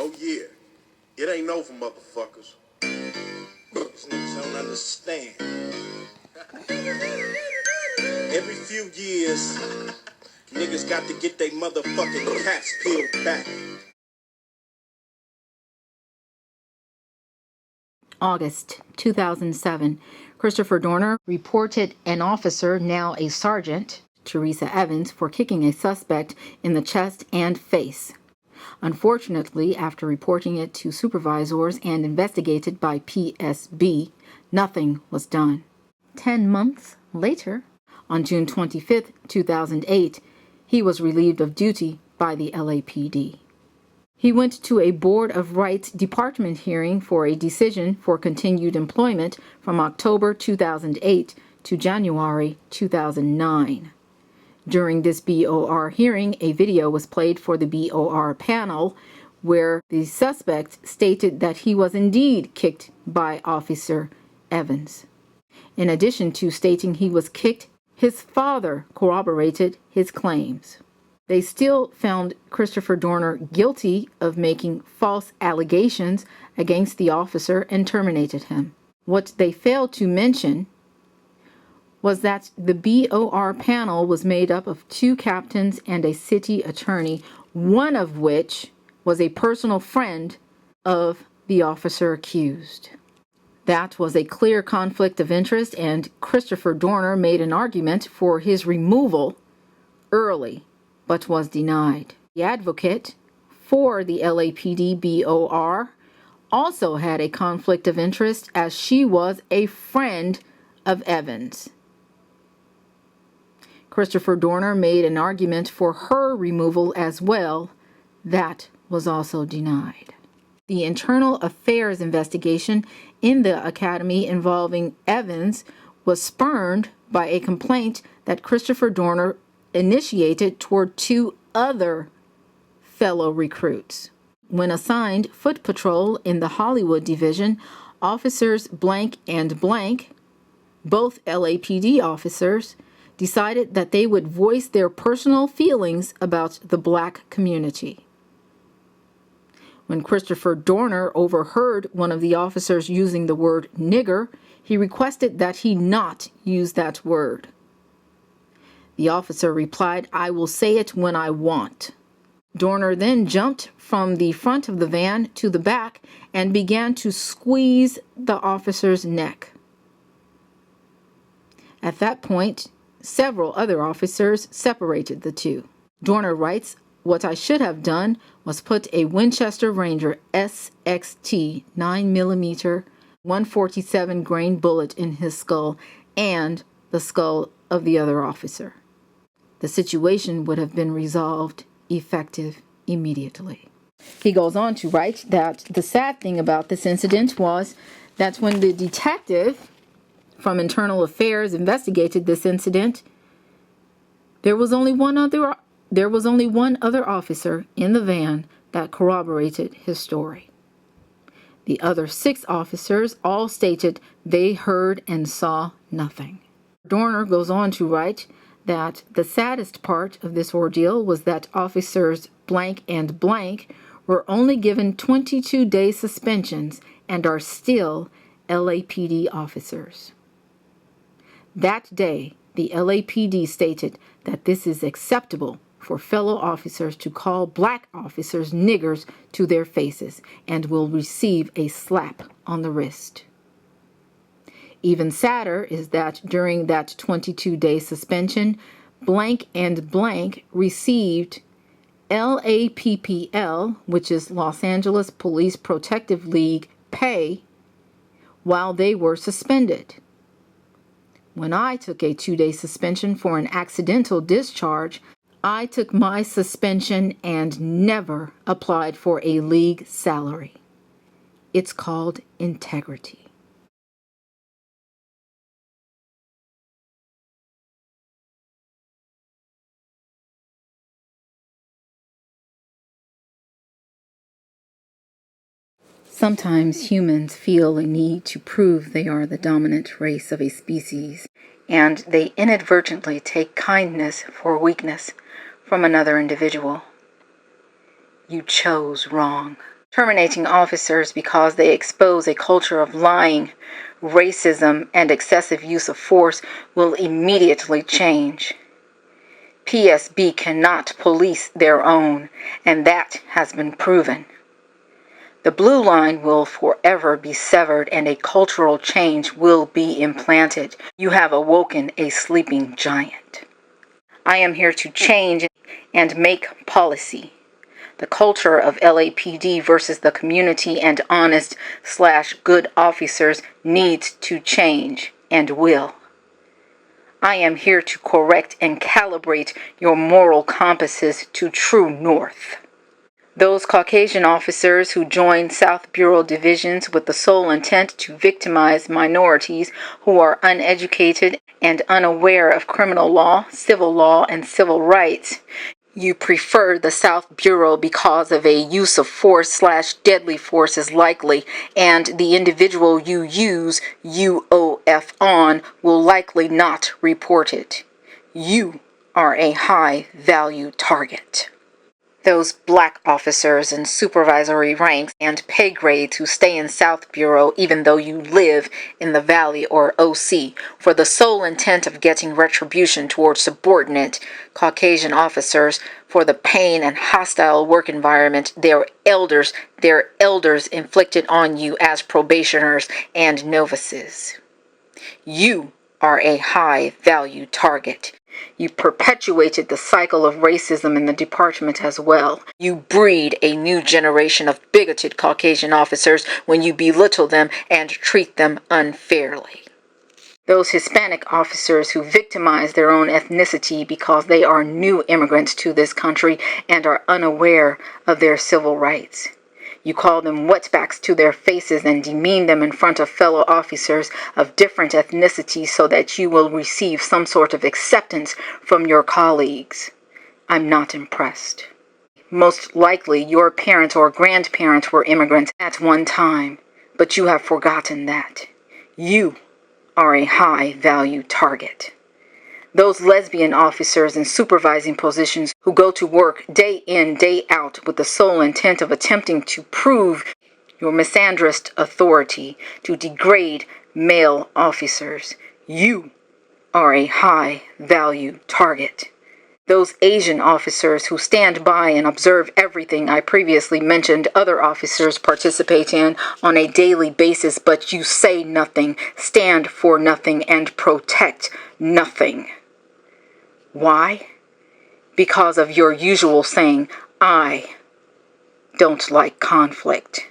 Oh yeah, it ain't over, motherfuckers. These niggas don't understand. Every few years, niggas got to get they motherfucking caps peeled back. August 2007, Christopher Dorner reported an officer, now a sergeant, Teresa Evans, for kicking a suspect in the chest and face. Unfortunately, after reporting it to supervisors and investigated by PSB, nothing was done. 10 months later, on June 25, 2008, he was relieved of duty by the LAPD. He went to a Board of Rights Department hearing for a decision for continued employment from October 2008 to January 2009. During this BOR hearing, a video was played for the BOR panel where the suspect stated that he was indeed kicked by Officer Evans. In addition to stating he was kicked, his father corroborated his claims. They still found Christopher Dorner guilty of making false allegations against the officer and terminated him. What they failed to mention was that the BOR panel was made up of 2 captains and a city attorney, one of which was a personal friend of the officer accused. That was a clear conflict of interest, and Christopher Dorner made an argument for his removal early, but was denied. The advocate for the LAPD BOR also had a conflict of interest, as she was a friend of Evans. Christopher Dorner made an argument for her removal as well. That was also denied. The internal affairs investigation in the academy involving Evans was spurned by a complaint that Christopher Dorner initiated toward 2 other fellow recruits. When assigned foot patrol in the Hollywood division, officers blank and blank, both LAPD officers, decided that they would voice their personal feelings about the black community. When Christopher Dorner overheard one of the officers using the word nigger, he requested that he not use that word. The officer replied, "I will say it when I want." Dorner then jumped from the front of the van to the back and began to squeeze the officer's neck. At that point, several other officers separated the 2. Dorner writes, "What I should have done was put a Winchester Ranger SXT 9mm 147 grain bullet in his skull and the skull of the other officer. The situation would have been resolved effective immediately." He goes on to write that the sad thing about this incident was that when the detective from Internal Affairs investigated this incident, there was only one other officer in the van that corroborated his story. The other 6 officers all stated they heard and saw nothing. Dorner goes on to write that the saddest part of this ordeal was that officers blank and blank were only given 22-day suspensions and are still LAPD officers. That day, the LAPD stated that this is acceptable for fellow officers to call black officers niggers to their faces and will receive a slap on the wrist. Even sadder is that during that 22-day suspension, blank and blank received LAPPL, which is Los Angeles Police Protective League, pay while they were suspended. When I took a 2-day suspension for an accidental discharge, I took my suspension and never applied for a league salary. It's called integrity. Sometimes humans feel a need to prove they are the dominant race of a species, and they inadvertently take kindness for weakness from another individual. You chose wrong. Terminating officers because they expose a culture of lying, racism, and excessive use of force will immediately change. PSB cannot police their own, and that has been proven. The blue line will forever be severed and a cultural change will be implanted. You have awoken a sleeping giant. I am here to change and make policy. The culture of LAPD versus the community and honest/good officers needs to change and will. I am here to correct and calibrate your moral compasses to true north. Those Caucasian officers who join South Bureau divisions with the sole intent to victimize minorities who are uneducated and unaware of criminal law, civil law, and civil rights. You prefer the South Bureau because of a use of force/deadly force is likely, and the individual you use UOF on will likely not report it. You are a high-value target. Those black officers in supervisory ranks and pay grades who stay in South Bureau even though you live in the Valley or OC for the sole intent of getting retribution towards subordinate Caucasian officers for the pain and hostile work environment their elders inflicted on you as probationers and novices. You are a high-value target. You perpetuated the cycle of racism in the department as well. You breed a new generation of bigoted Caucasian officers when you belittle them and treat them unfairly. Those Hispanic officers who victimize their own ethnicity because they are new immigrants to this country and are unaware of their civil rights. You call them wetbacks to their faces and demean them in front of fellow officers of different ethnicities so that you will receive some sort of acceptance from your colleagues. I'm not impressed. Most likely your parents or grandparents were immigrants at one time, but you have forgotten that. You are a high-value target. Those lesbian officers in supervising positions who go to work day in, day out with the sole intent of attempting to prove your misandrist authority to degrade male officers. You are a high-value target. Those Asian officers who stand by and observe everything I previously mentioned other officers participate in on a daily basis, but you say nothing, stand for nothing, and protect nothing. Why? Because of your usual saying, I don't like conflict.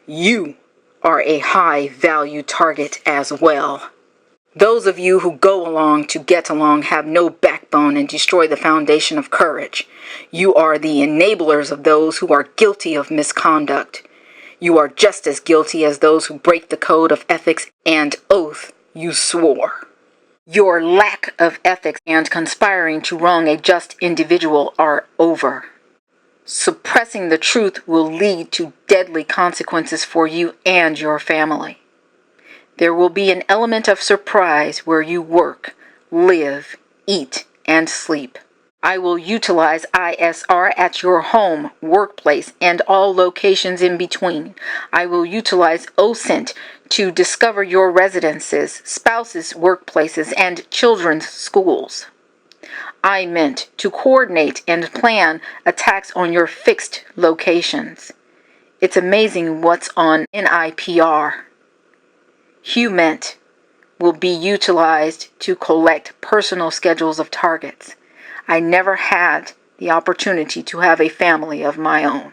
You are a high-value target as well. Those of you who go along to get along have no backbone and destroy the foundation of courage. You are the enablers of those who are guilty of misconduct. You are just as guilty as those who break the code of ethics and oath you swore. Your lack of ethics and conspiring to wrong a just individual are over. Suppressing the truth will lead to deadly consequences for you and your family. There will be an element of surprise where you work, live, eat, and sleep. I will utilize ISR at your home, workplace, and all locations in between. I will utilize OSINT to discover your residences, spouses' workplaces, and children's schools. I meant to coordinate and plan attacks on your fixed locations. It's amazing what's on NIPR. HUMENT will be utilized to collect personal schedules of targets. I never had the opportunity to have a family of my own.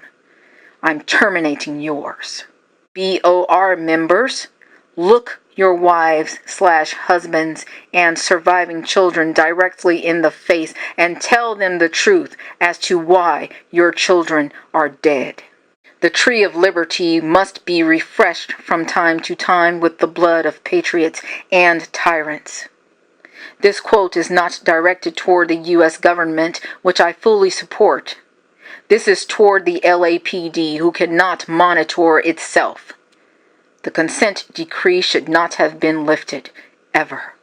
I'm terminating yours. BOR members, look your wives/husbands and surviving children directly in the face and tell them the truth as to why your children are dead. The tree of liberty must be refreshed from time to time with the blood of patriots and tyrants. This quote is not directed toward the U.S. government, which I fully support. This is toward the LAPD, who cannot monitor itself. The consent decree should not have been lifted, ever.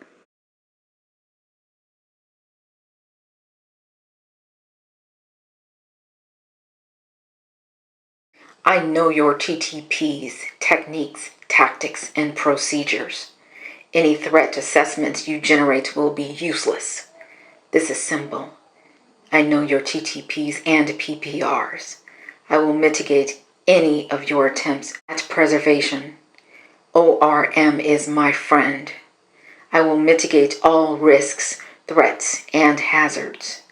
I know your TTPs, techniques, tactics, and procedures. Any threat assessments you generate will be useless. This is simple. I know your TTPs and PPRs. I will mitigate any of your attempts at preservation. ORM is my friend. I will mitigate all risks, threats, and hazards.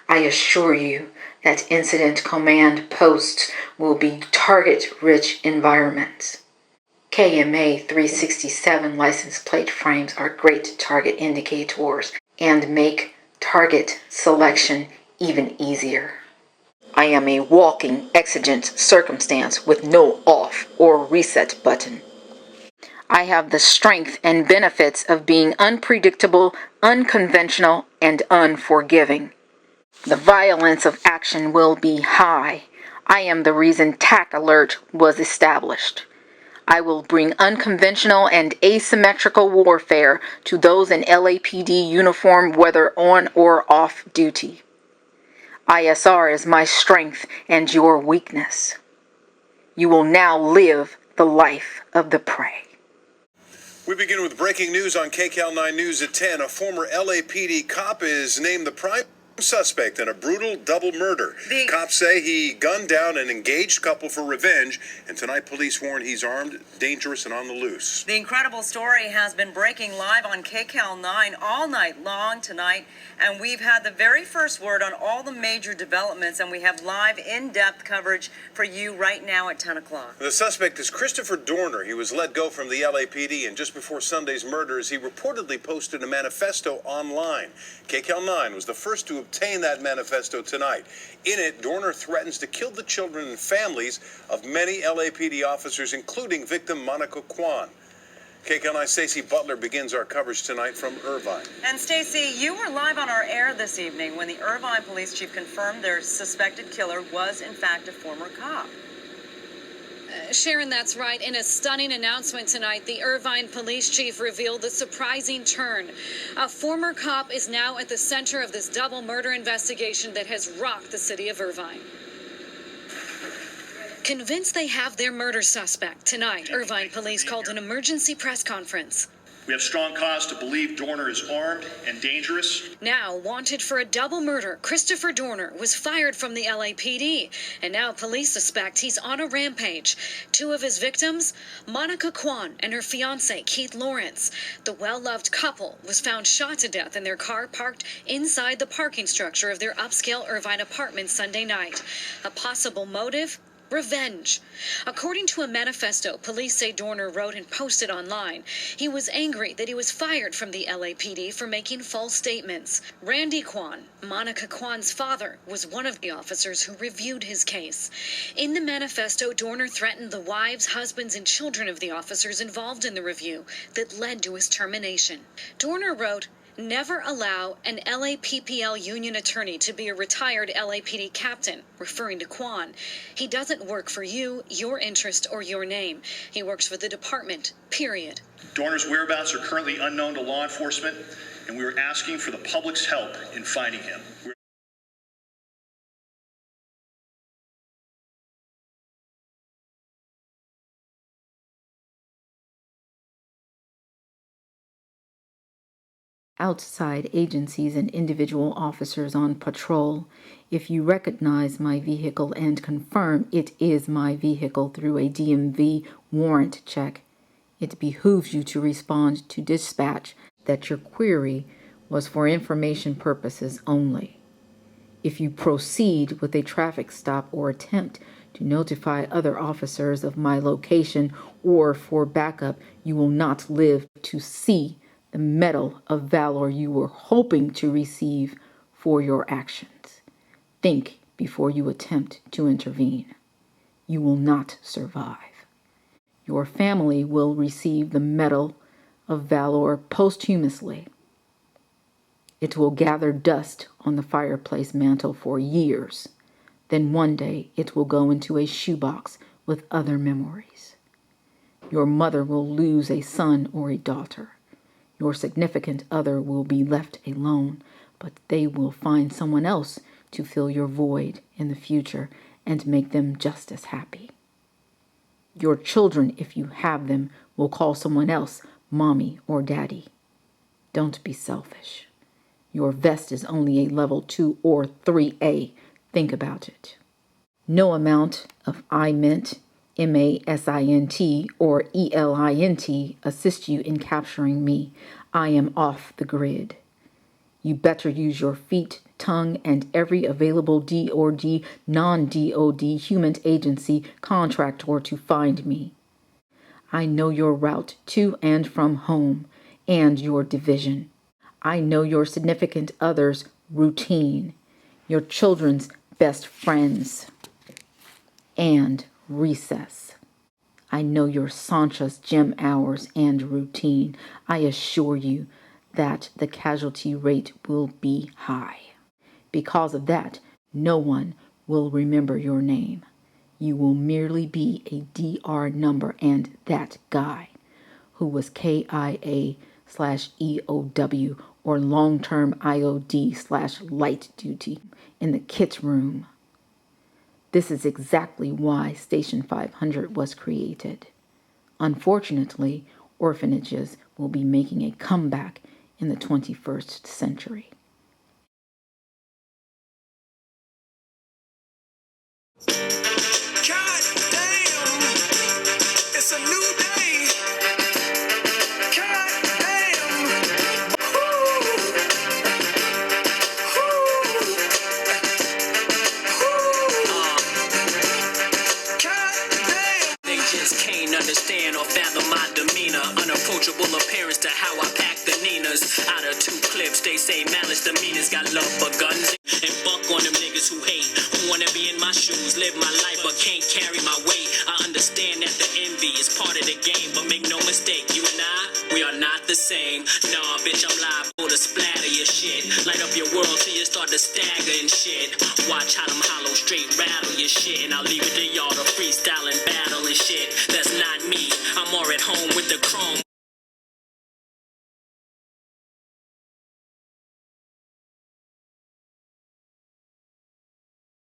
I assure you that incident command posts will be target-rich environments. KMA 367 license plate frames are great target indicators and make target selection even easier. I am a walking exigent circumstance with no off or reset button. I have the strength and benefits of being unpredictable, unconventional, and unforgiving. The violence of action will be high. I am the reason TAC alert was established. I will bring unconventional and asymmetrical warfare to those in LAPD uniform, whether on or off duty. ISR is my strength and your weakness. You will now live the life of the prey. We begin with breaking news on KCAL 9 News at 10. A former LAPD cop is named the prime suspect in a brutal double murder. Cops say he gunned down an engaged couple for revenge, and tonight police warn he's armed, dangerous, and on the loose. The incredible story has been breaking live on KCAL 9 all night long tonight, and we've had the very first word on all the major developments, and we have live in-depth coverage for you right now at 10 o'clock. The suspect is Christopher Dorner. He was let go from the LAPD, and just before Sunday's murders, he reportedly posted a manifesto online. KCAL 9 was the first to obtain that manifesto tonight. In it, Dorner threatens to kill the children and families of many LAPD officers, including victim Monica Kwan. KCAL 9 Stacey Butler begins our coverage tonight from Irvine. And Stacey, you were live on our air this evening when the Irvine police chief confirmed their suspected killer was in fact a former cop. Sharon, that's right. In a stunning announcement tonight, the Irvine police chief revealed the surprising turn. A former cop is now at the center of this double murder investigation that has rocked the city of Irvine. Convinced they have their murder suspect, tonight, Irvine police called an emergency press conference. We have strong cause to believe Dorner is armed and dangerous. Now wanted for a double murder, Christopher Dorner was fired from the LAPD, and now police suspect he's on a rampage. Two of his victims, Monica Kwan and her fiancé, Keith Lawrence. The well-loved couple was found shot to death in their car parked inside the parking structure of their upscale Irvine apartment Sunday night. A possible motive? Revenge. According to a manifesto police say Dorner wrote and posted online, he was angry that he was fired from the LAPD for making false statements. Randy Kwan, Monica Kwan's father, was one of the officers who reviewed his case. In the manifesto, Dorner threatened the wives, husbands, and children of the officers involved in the review that led to his termination. Dorner wrote, "Never allow an LAPPL union attorney to be a retired LAPD captain," referring to Kwan. "He doesn't work for you, your interest, or your name. He works for the department, period." Dorner's whereabouts are currently unknown to law enforcement, and we are asking for the public's help in finding him. Outside agencies and individual officers on patrol, if you recognize my vehicle and confirm it is my vehicle through a DMV warrant check, it behooves you to respond to dispatch that your query was for information purposes only. If you proceed with a traffic stop or attempt to notify other officers of my location or for backup, you will not live to see the medal of valor you were hoping to receive for your actions. Think before you attempt to intervene. You will not survive. Your family will receive the medal of valor posthumously. It will gather dust on the fireplace mantel for years. Then one day it will go into a shoebox with other memories. Your mother will lose a son or a daughter. Your significant other will be left alone, but they will find someone else to fill your void in the future and make them just as happy. Your children, if you have them, will call someone else mommy or daddy. Don't be selfish. Your vest is only a level 2 or 3A. Think about it. No amount of I meant, MASINT, or ELINT assist you in capturing me. I am off the grid. You better use your feet, tongue, and every available DoD, non-DoD human agency contractor to find me. I know your route to and from home and your division. I know your significant other's routine, your children's best friends, and recess. I know your Sancha's gym hours and routine. I assure you that the casualty rate will be high. Because of that, no one will remember your name. You will merely be a DR number and that guy who was KIA/EOW or long-term IOD/light duty in the kit room. This is exactly why Station 500 was created. Unfortunately, orphanages will be making a comeback in the 21st century. God damn, it's a new day. God damn. They just can't understand or fathom my demeanor. Unapproachable appearance to how I pack the Ninas. Out of 2 clips, they say malice demeanors. Got love for guns and buck on them niggas who hate. Who wanna be in my shoes, live my life, but can't carry my weight. I understand that the envy is part of the game, but make no mistake, you and I, we are not the same. Nah, bitch, I'm liable to splatter your shit. Light up your world till you start to stagger and shit. Watch how them hollow straight rattle your shit, and I'll leave it to y'all to freestyle and battle and shit. That's not me. I'm more at home with the chrome.